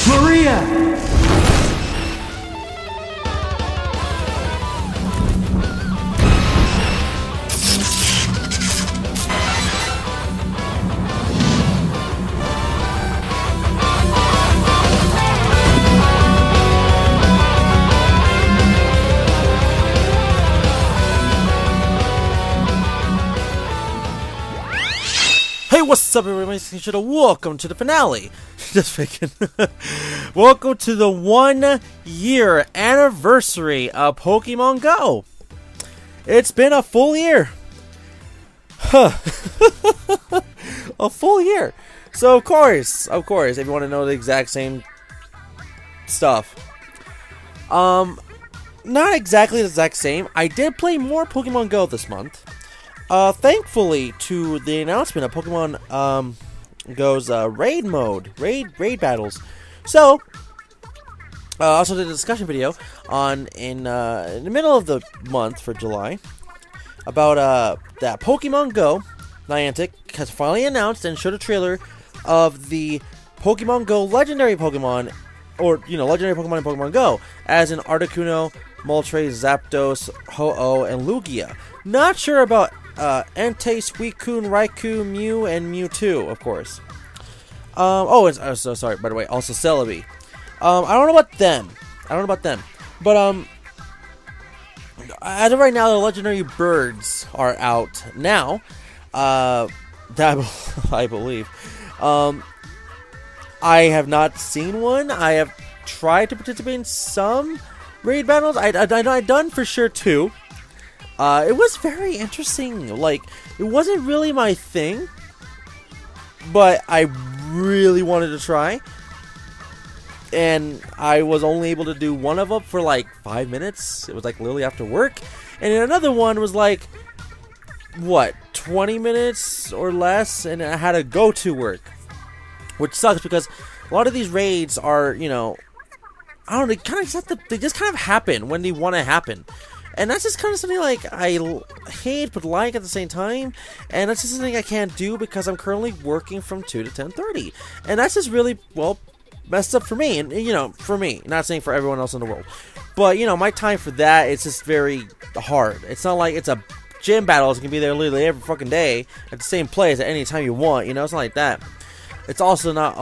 Maria! Hey, what's up, everybody? Welcome to the finale. Just faking. Welcome to the 1-year anniversary of Pokemon Go. It's been a full year. Huh. A full year. So, of course, if you want to know the exact same stuff. Not exactly the exact same. I did play more Pokemon Go this month. Thankfully to the announcement of Pokemon Go's raid mode, raid battles. So, also did a discussion video in the middle of the month for July about that Pokemon Go. Niantic has finally announced and showed a trailer of the Pokemon Go legendary Pokemon, or legendary Pokemon in Pokemon Go, as in Articuno, Moltres, Zapdos, Ho-Oh, and Lugia. Not sure about Entei, Suicune, Raikou, Mew, and Mewtwo, of course. So sorry, by the way, also Celebi. I don't know about them. But, as of right now, the legendary birds are out now. That, I believe. I have not seen one. I have tried to participate in some raid battles. I've done for sure 2. It was very interesting. Like, it wasn't really my thing, but I really wanted to try. And I was only able to do one of them for like 5 minutes. It was like literally after work. And then another one was like, what, 20 minutes or less, and I had to go to work. Which sucks because a lot of these raids are, I don't know, they just kind of happen when they want to happen. And that's just kind of something like I hate but like at the same time. And that's just something I can't do because I'm currently working from 2 to 10:30. And that's just really, well, messed up for me. And, for me. Not saying for everyone else in the world. But, my time for that, it's just very hard. It's not like it's a gym battle. You can be there literally every fucking day at the same place at any time you want. It's not like that. It's also not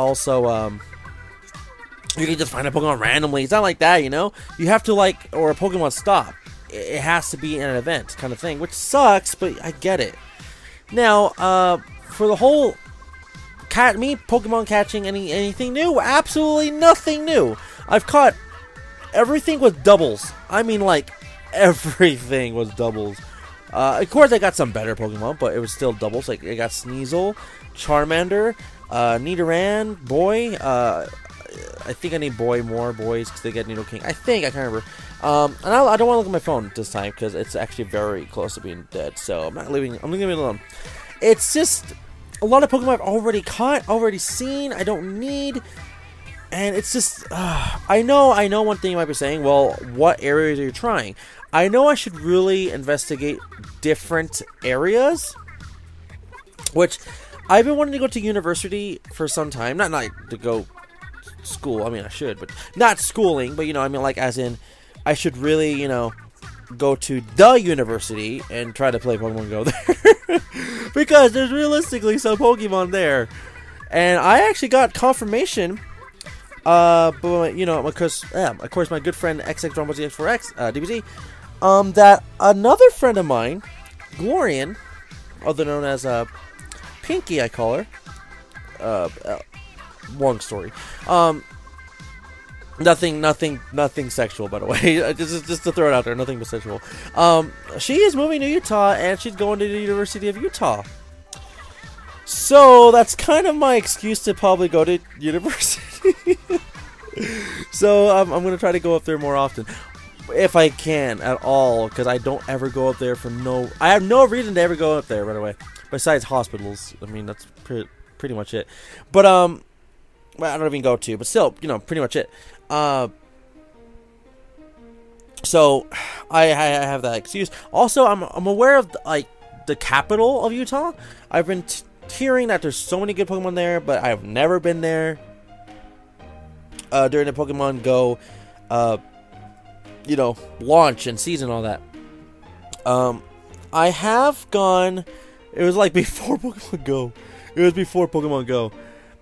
you can just find a Pokemon randomly. It's not like that, You have to, or a Pokemon stop. It has to be an event kind of thing, which sucks, but I get it. Now, for the whole Pokemon catching anything new, absolutely nothing new. I've caught everything with doubles. I mean, like, everything was doubles. Of course, I got some better Pokemon, but it was still doubles. Like, I got Sneasel, Charmander, Nidoran, Boy. I think I need more boys because they get Nidoking. I can't remember. And I don't want to look at my phone this time because it's actually very close to being dead. So I'm leaving it alone. It's just a lot of Pokemon I've already caught, already seen. I don't need, and it's just I know one thing you might be saying. Well, what areas are you trying? I know I should really investigate different areas, which I've been wanting to go to university for some time. Not to go school. I mean, I should, but not schooling. But I mean, like, as in, I should really, go to the university and try to play Pokemon Go there. Because there's realistically some Pokemon there. And I actually got confirmation, but, of course, my good friend XX4X, DBZ, that another friend of mine, Glorian, other known as, Pinky, I call her, long story, Nothing sexual, by the way. just to throw it out there, nothing but sexual. She is moving to Utah, and she's going to the University of Utah. So that's kind of my excuse to probably go to university. So I'm gonna try to go up there more often, if I can at all, because I don't ever go up there for I have no reason to ever go up there, by the way. Besides hospitals, I mean that's pretty much it. But well, I don't even go to, but still, pretty much it. So I have that excuse. Also, I'm aware of the capital of Utah. I've been hearing that there's so many good Pokemon there, but I've never been there. during the Pokemon Go, you know, launch and season, all that. I have gone. It was like before Pokemon Go. It was before Pokemon Go.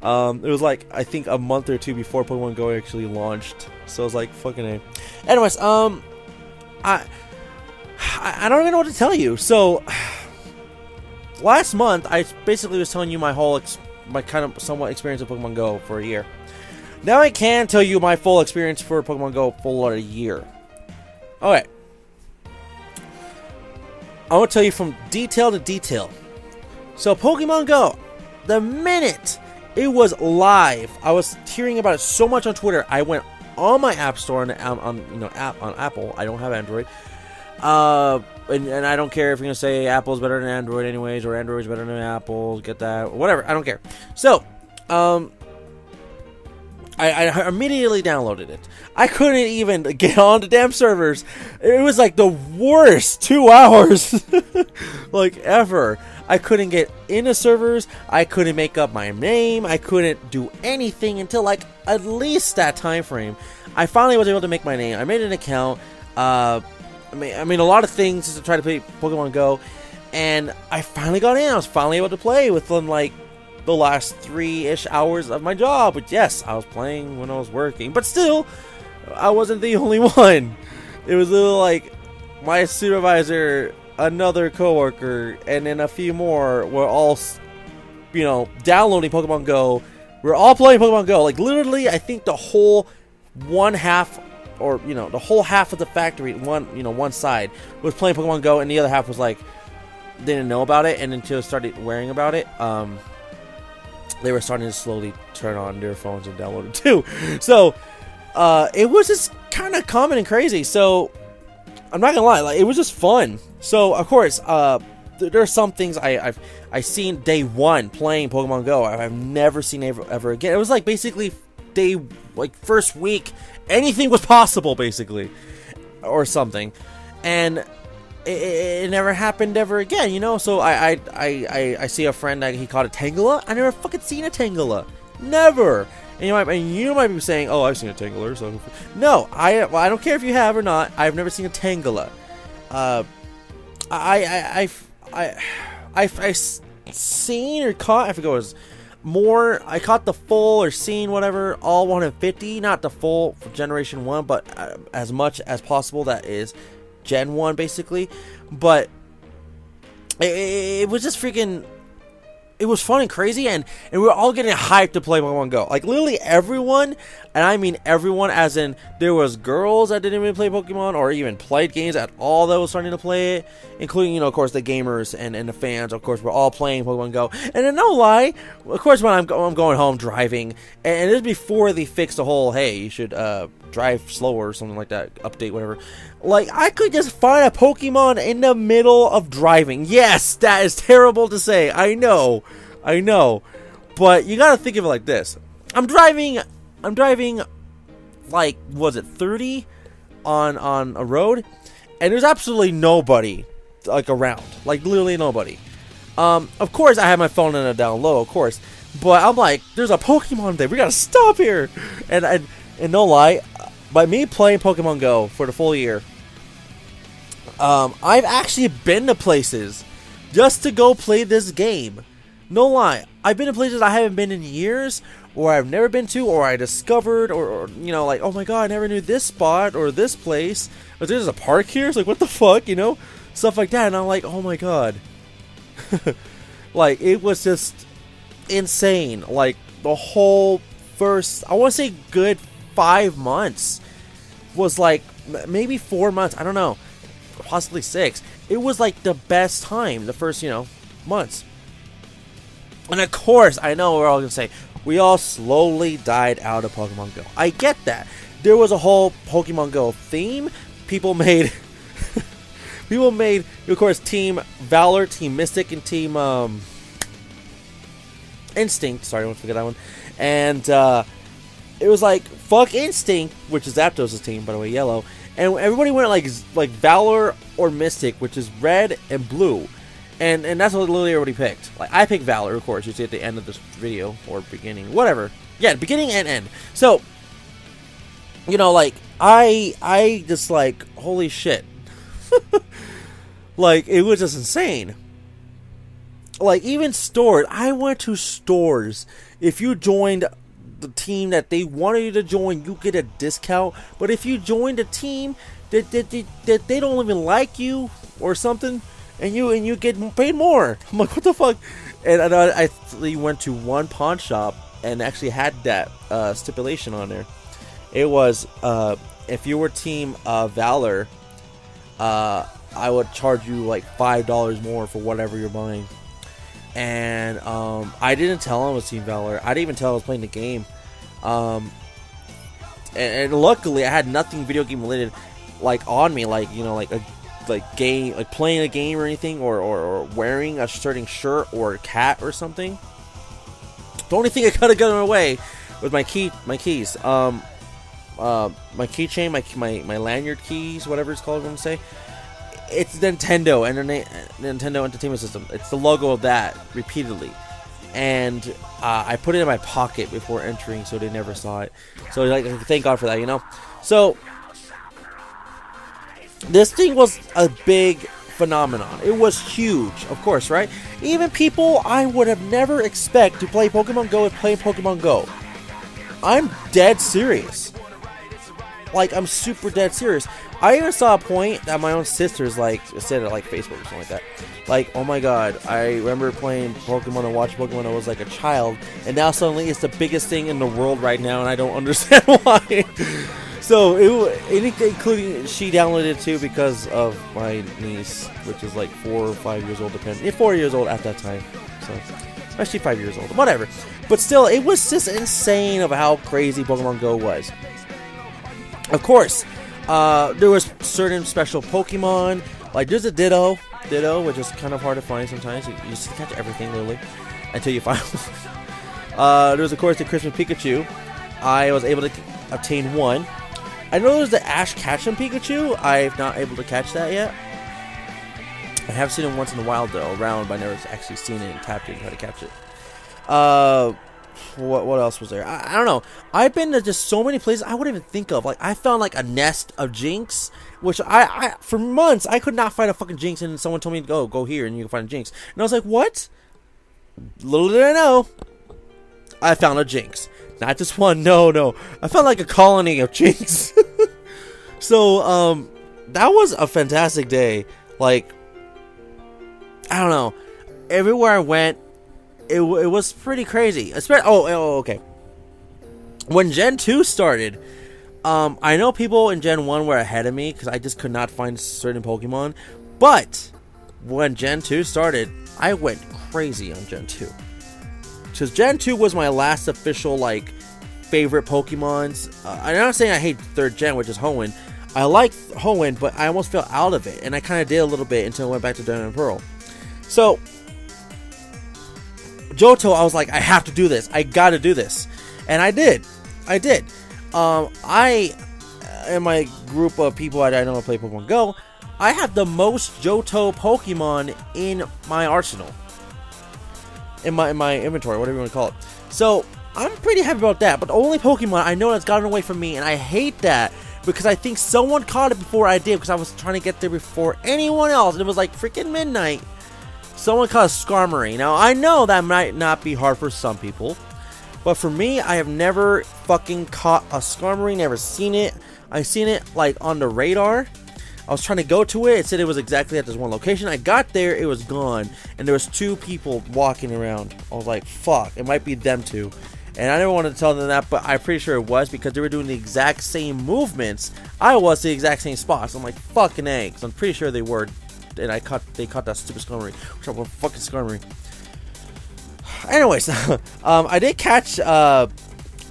It was like, I think a month or two before Pokemon Go actually launched. So I was like, fucking A. Anyways, I don't even know what to tell you. So last month, I basically was telling you my whole, my kind of somewhat experience with Pokemon Go for a year. Now I can tell you my full experience for Pokemon Go for a year. Okay. I want to tell you from detail to detail. So Pokemon Go, the minute it was live, I was hearing about it so much on Twitter. I went on my app store on Apple. I don't have Android. And I don't care if you're gonna say Apple's better than Android anyways, or Android's better than Apple. Get that? Whatever. I don't care. So, I immediately downloaded it. I couldn't even get on the damn servers. It was like the worst 2 hours like ever. I couldn't get into servers. I couldn't make up my name. I couldn't do anything until like at least that time frame. I finally was able to make my name. I made an account. I mean a lot of things to try to play Pokemon Go, and I finally got in. I was finally able to play within like the last 3-ish hours of my job. But yes, I was playing when I was working, but still, I wasn't the only one. It was a little like my supervisor, another coworker, and then a few more were all, you know, downloading Pokemon Go. We're all playing Pokemon Go. Like literally, I think the whole one half, or you know, the whole half of the factory, one side was playing Pokemon Go, and the other half was like, didn't know about it, and until started worrying about it, they were starting to slowly turn on their phones and download it too. So it was just kind of common and crazy. So I'm not gonna lie, like it was just fun. So of course, there are some things I've seen day one playing Pokemon Go. I've never seen ever again. It was like basically first week, anything was possible basically, or something, and it never happened ever again, you know. So I see a friend that he caught a Tangela. I never fucking seen a Tangela, never. And you might be saying, "Oh, I've seen a Tangela." So no, I don't care if you have or not. I've never seen a Tangela. I've seen or caught. I forget what it was. More, I caught the full or seen whatever, all 150, not the full generation 1, but as much as possible that is Gen 1 basically. But it was just freaking, it was fun and crazy, and we were all getting hyped to play Pokemon Go. Like literally everyone, and I mean everyone, as in there was girls that didn't even play Pokemon or even played games at all that was starting to play it, including, you know, of course the gamers and the fans. Of course, we're all playing Pokemon Go. And then no lie, of course when I'm going home driving, and this is before they fixed the whole, hey, you should drive slower or something like that, update, whatever. Like I could just find a Pokemon in the middle of driving. Yes, that is terrible to say. I know, but you gotta think of it like this. I'm driving like, was it 30 on a road, and there's absolutely nobody like around, like literally nobody. Of course I have my phone in a down low, of course, but I'm like, there's a Pokemon there, we gotta stop here. And no lie, by me playing Pokemon Go for the full year, I've actually been to places just to go play this game. No lie, I've been to places I haven't been in years, or I've never been to, or I discovered, or you know, like, oh my god, I never knew this spot or this place. But there's a park here. It's like, what the fuck, you know, stuff like that. And I'm like, oh my god, like it was just insane. Like the whole first, I want to say, good 5 months was like maybe 4 months. I don't know, possibly 6. It was like the best time, the first, you know, months. And of course, I know we're all gonna say, we all slowly died out of Pokemon Go. I get that. There was a whole Pokemon Go theme. People made, of course, Team Valor, Team Mystic, and Team Instinct. Sorry, I won't forget that one. And it was like, fuck Instinct, which is Zapdos' team, by the way, yellow. And everybody went like Valor or Mystic, which is red and blue. And that's what literally everybody picked. Like, I picked Valor, of course. You see at the end of this video, or beginning, whatever. Yeah, beginning and end. So, you know, like I just like, holy shit. Like, it was just insane. Like, even stores, I went to stores. If you joined the team that they wanted you to join, you get a discount. But if you joined a team that they don't even like you or something, and you get paid more. I'm like, what the fuck? And I actually went to one pawn shop and actually had that stipulation on there. It was, if you were team Valor, I would charge you like $5 more for whatever you're buying. And I didn't tell him it was Team Valor. I didn't even tell him I was playing the game. And luckily I had nothing video game related like on me, like, you know, like game, like playing a game or anything, or wearing a certain shirt or a cat or something. The only thing I could have gotten away was my keys. My keychain, my lanyard keys, whatever it's called, I'm gonna say. It's Nintendo Entertainment System. It's the logo of that repeatedly, and I put it in my pocket before entering, so they never saw it. So like, thank God for that, you know. So this thing was a big phenomenon. It was huge, of course, right? Even people I would have never expect to play Pokemon Go and play Pokemon Go. I'm dead serious. Like, I'm super dead serious. I even saw a point that my own sisters like said it, like Facebook or something like that. Like, oh my god, I remember playing Pokemon and watching Pokemon when I was like a child, and now suddenly it's the biggest thing in the world right now, and I don't understand why. So including she downloaded it too because of my niece, which is like 4 or 5 years old, depending. 4 years old at that time. So actually 5 years old, whatever. But still, it was just insane of how crazy Pokemon Go was. Of course, there was certain special Pokemon, like there's a Ditto, which is kind of hard to find sometimes. You just catch everything literally until you find one. There's of course the Christmas Pikachu. I was able to obtain one. I know there's the Ash Ketchum Pikachu. I'm not able to catch that yet. I have seen it once in a while though, around, but I never actually seen it and tapped it and tried to catch it. What else was there? I don't know. I've been to just so many places I wouldn't even think of. Like, I found like a nest of Jinx, which I for months I could not find a fucking Jinx, and someone told me to go here and you can find a Jinx, and I was like, what? Little did I know, I found a Jinx. Not just one, no. I found like a colony of Jinx. So that was a fantastic day. Like, I don't know. Everywhere I went, it was pretty crazy. Okay. When Gen 2 started, I know people in Gen 1 were ahead of me because I just could not find certain Pokemon. But when Gen 2 started, I went crazy on Gen 2. Because Gen 2 was my last official, like, favorite Pokemons. I'm not saying I hate 3rd Gen, which is Hoenn. I like Hoenn, but I almost fell out of it. And I kind of did a little bit until I went back to Diamond and Pearl. So Johto, I was like, I have to do this. I gotta do this. And I did. In my group of people that I know play Pokemon Go, I have the most Johto Pokemon in my arsenal. In my inventory, whatever you want to call it. So, I'm pretty happy about that. But the only Pokemon I know that's gotten away from me, and I hate that, because I think someone caught it before I did, because I was trying to get there before anyone else, and it was like freaking midnight. Someone caught a Skarmory. Now, I know that might not be hard for some people, but for me, I have never fucking caught a Skarmory, never seen it. I've seen it, like, on the radar. I was trying to go to it. It said it was exactly at this one location. I got there, it was gone, and there was 2 people walking around. I was like, fuck, it might be them 2. And I never wanted to tell them that, but I'm pretty sure it was, because they were doing the exact same movements. I was the exact same spots. I'm like, fucking A, because I'm pretty sure they were. And they caught that stupid Skarmory. Which was fucking Skarmory. Anyways, I did catch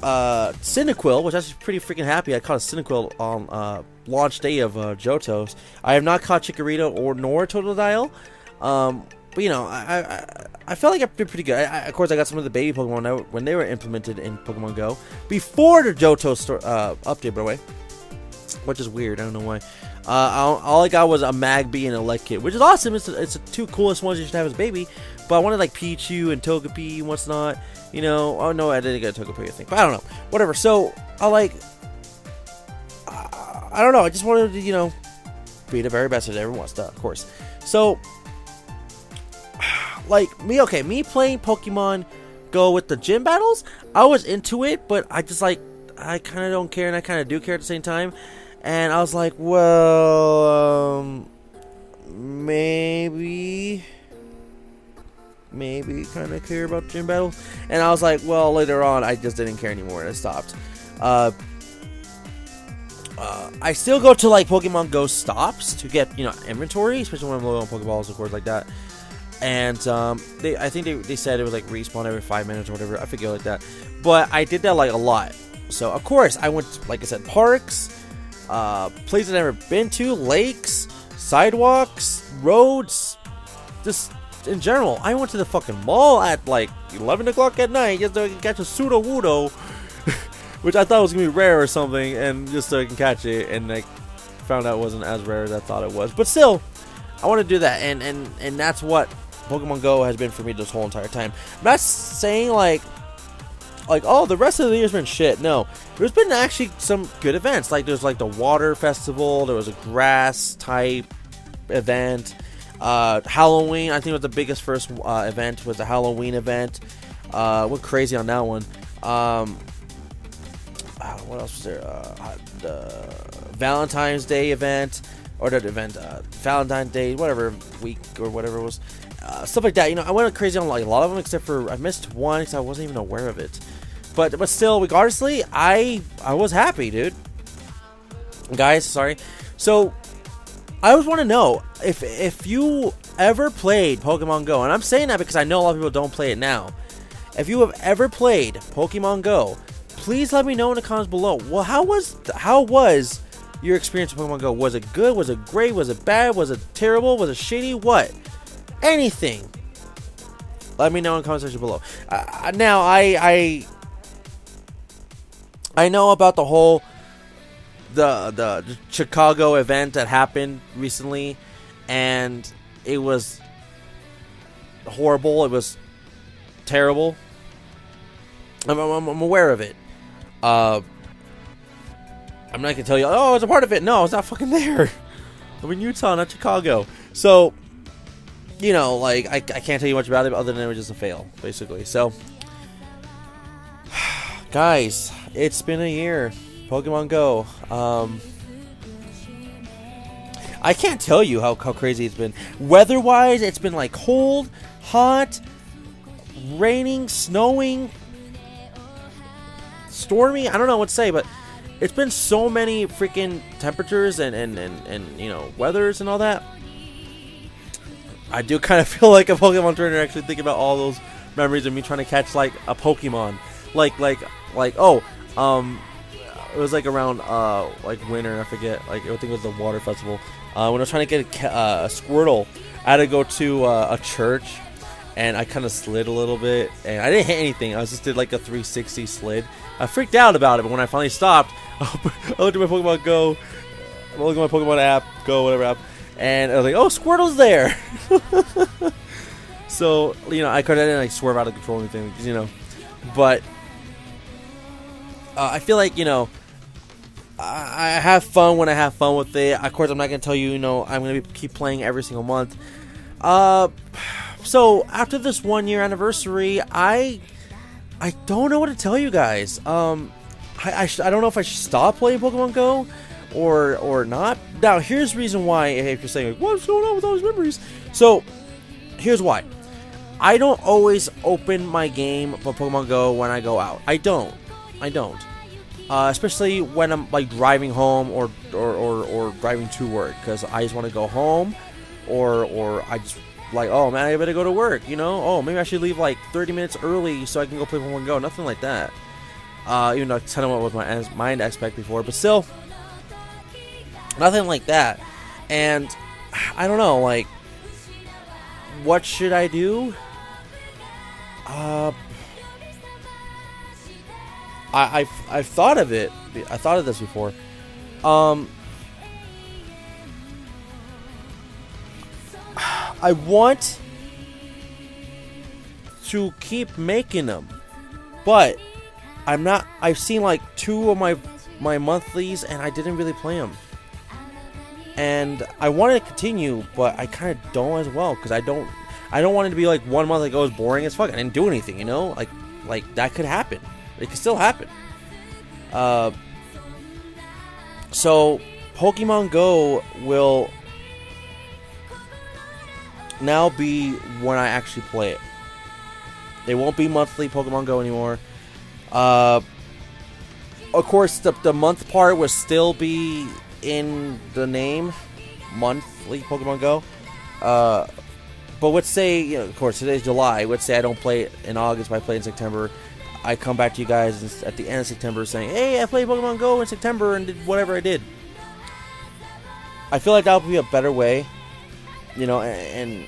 Cyndaquil, which I was pretty freaking happy. I caught a Cyndaquil on launch day of Johto's. I have not caught Chikorita nor Totodile. But you know, I felt like I did pretty good. Of course, I got some of the baby Pokemon when they were implemented in Pokemon Go before the Johto update, by the way, which is weird. I don't know why. All I got was a Magby and a Elekid, which is awesome. It's the 2 coolest ones you should have as a baby. But I wanted like Pichu and Togepi and what's not. You know, oh no, I didn't get a Togepi, I think. But I don't know. Whatever. So I like I don't know. I just wanted to, you know, be the very best that everyone wants to, of course. So, like, me playing Pokemon Go with the gym battles, I was into it, but I just, like, I kind of don't care, and I kind of do care at the same time. And I was like, well, maybe kind of care about gym battles. And I was like, well, later on, I just didn't care anymore, and I stopped. I still go to, like, Pokemon Go stops to get, you know, inventory, especially when I'm low on Pokeballs, of course, like that. And I think they said it was like respawn every 5 minutes or whatever. I forget like that. But I did that like a lot. So of course I went to, like I said, parks, places I've never been to, lakes, sidewalks, roads, just in general. I went to the fucking mall at like 11 o'clock at night just so I could catch a Sudowoodo, which I thought was gonna be rare or something, and just so I can catch it, and I found out it wasn't as rare as I thought it was. But still, I want to do that, and that's what Pokemon Go has been for me this whole entire time. I'm not saying like oh, the rest of the year's been shit. No, there's been actually some good events. Like there's like the water festival. There was a grass type event. Halloween, I think was the biggest first event, was the Halloween event. Went crazy on that one. What else was there? The Valentine's Day event, or the event Valentine's Day, whatever week or whatever it was. Stuff like that, you know. I went crazy on like a lot of them, except for I missed one because I wasn't even aware of it. But still, regardlessly, I was happy, dude. Guys, sorry. So I always want to know if you ever played Pokemon Go, and I'm saying that because I know a lot of people don't play it now. If you have ever played Pokemon Go, please let me know in the comments below. Well, how was your experience with Pokemon Go? Was it good? Was it great? Was it bad? Was it terrible? Was it shitty? What? Anything. Let me know in the comment section below. Now, I know about the whole the Chicago event that happened recently, and it was horrible. It was terrible. I'm aware of it. I'm not gonna tell you, oh, I was a part of it. No, I was not fucking there. I'm in Utah, not Chicago. So, you know, like, I can't tell you much about it other than it was just a fail, basically. So, guys, it's been a year. Pokemon Go. I can't tell you how crazy it's been. Weather-wise, it's been like cold, hot, raining, snowing, stormy. I don't know what to say, but it's been so many freaking temperatures and you know, weathers and all that. I do kind of feel like a Pokemon trainer actually thinking about all those memories of me trying to catch like a Pokemon. Like oh, it was like around like winter, I forget, like I think it was the water festival, when I was trying to get a Squirtle. I had to go to a church, and I kind of slid a little bit, and I didn't hit anything. I just did like a 360 slid. I freaked out about it, but when I finally stopped, I looked at my Pokemon Go, I looked at my Pokemon app, Go, whatever app, and I was like, oh, Squirtle's there. So, you know, I didn't like swerve out of control or anything, you know, but I feel like, you know, I have fun when I have fun with it. Of course, I'm not going to tell you, you know, I'm going to keep playing every single month. So, after this 1 year anniversary, I don't know what to tell you guys. I don't know if I should stop playing Pokemon Go or not. Now, here's the reason why, if you're saying, like, what's going on with all these memories? So, here's why. I don't always open my game for Pokemon Go when I go out. I don't. Especially when I'm like driving home or driving to work, because I just want to go home, or I just like, oh man, I better go to work, you know. Oh, maybe I should leave like 30 minutes early so I can go play Pokemon Go. Nothing like that. Even though I kind of what was my mind expect before, but still, nothing like that. And I don't know, like, what should I do? I've thought of it. I thought of this before. I want to keep making them, but I'm not. I've seen like two of my my monthlies and I didn't really play them. And I wanted to continue, but I kind of don't as well, because I don't want it to be like 1 month that goes boring as fuck. I didn't do anything, you know? Like that could happen. It could still happen. So Pokemon Go will now be when I actually play it. It won't be monthly Pokemon Go anymore. Of course, the month part will still be in the name, monthly Pokemon Go. But let's say, you know, of course, today's July. Let's say I don't play it in August, but I play it in September. I come back to you guys at the end of September saying, hey, I played Pokemon Go in September and did whatever I did. I feel like that would be a better way, you know, and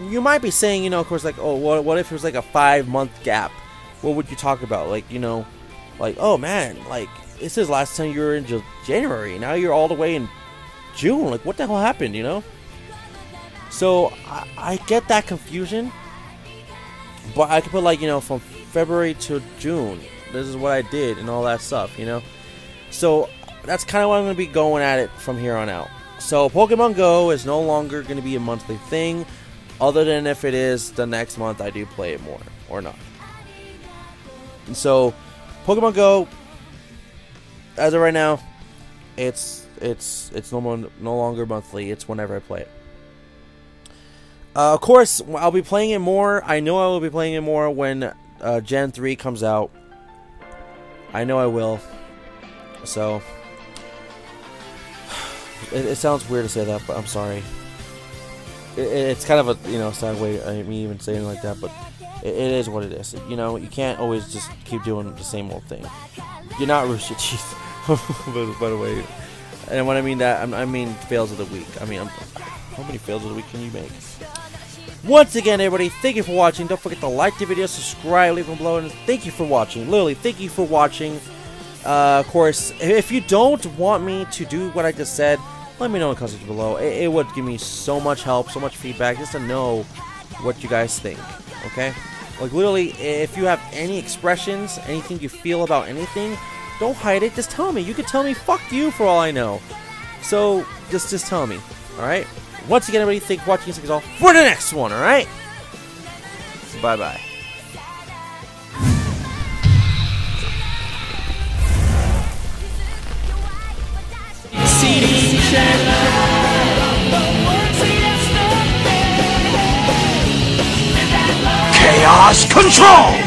you might be saying, you know, of course, like, oh, what if it was like a 5-month gap? What would you talk about? Like, you know, like, oh man, like, this is last time you were in January. Now you're all the way in June. Like, what the hell happened, you know? So, I get that confusion. But I could put, like, you know, from February to June. This is what I did and all that stuff, you know? So, that's kind of what I'm going to be going at it from here on out. So, Pokemon Go is no longer going to be a monthly thing. Other than if it is the next month I do play it more. Or not. And so, Pokemon Go, as of right now, it's no longer monthly. It's whenever I play it. Of course, I'll be playing it more. I know I will be playing it more when Gen 3 comes out. I know I will. So, it sounds weird to say that, but I'm sorry. It's kind of a, you know, sad way of me even saying it like that, but it is what it is. You know, you can't always just keep doing the same old thing. You're not Rooster Teeth, by the way. And when I mean that, I mean fails of the week. I mean, how many fails of the week can you make? Once again, everybody, thank you for watching. Don't forget to like the video, subscribe, leave them below, and thank you for watching. Literally, thank you for watching. Of course, if you don't want me to do what I just said, let me know in the comments below. It would give me so much help, so much feedback, just to know what you guys think, okay? Like, literally, if you have any expressions, anything you feel about anything, don't hide it, just tell me. You can tell me, fuck you, for all I know. So, just tell me, alright? Once again, everybody, thank you for watching. See you all for the next one, alright? Bye-bye. Chaos Control!